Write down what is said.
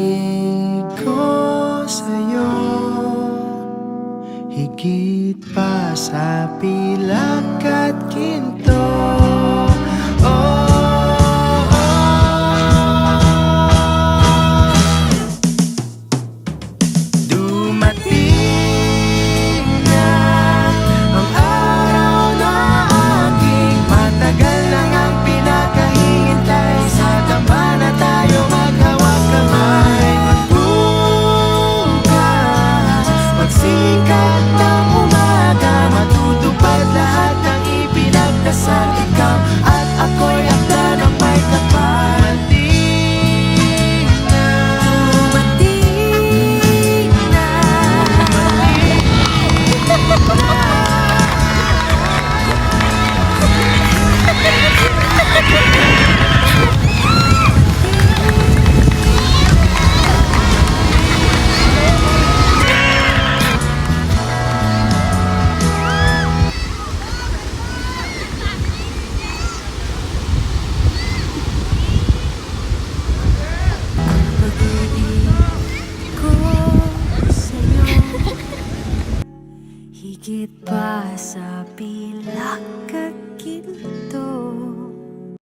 pag-ibig ko sa'yo, higit pa sa pilak at ginto. Dumating na ang araw na aking matagal nang ang pinakahihintay. Sa damba na tayo maghawak kamay. Magbukas, magsikat ng umaga, matutupad lahat ng ipinagdasal. Ikaw at ako'y akda ng may kapal. Higit pa sa pilak at ginto.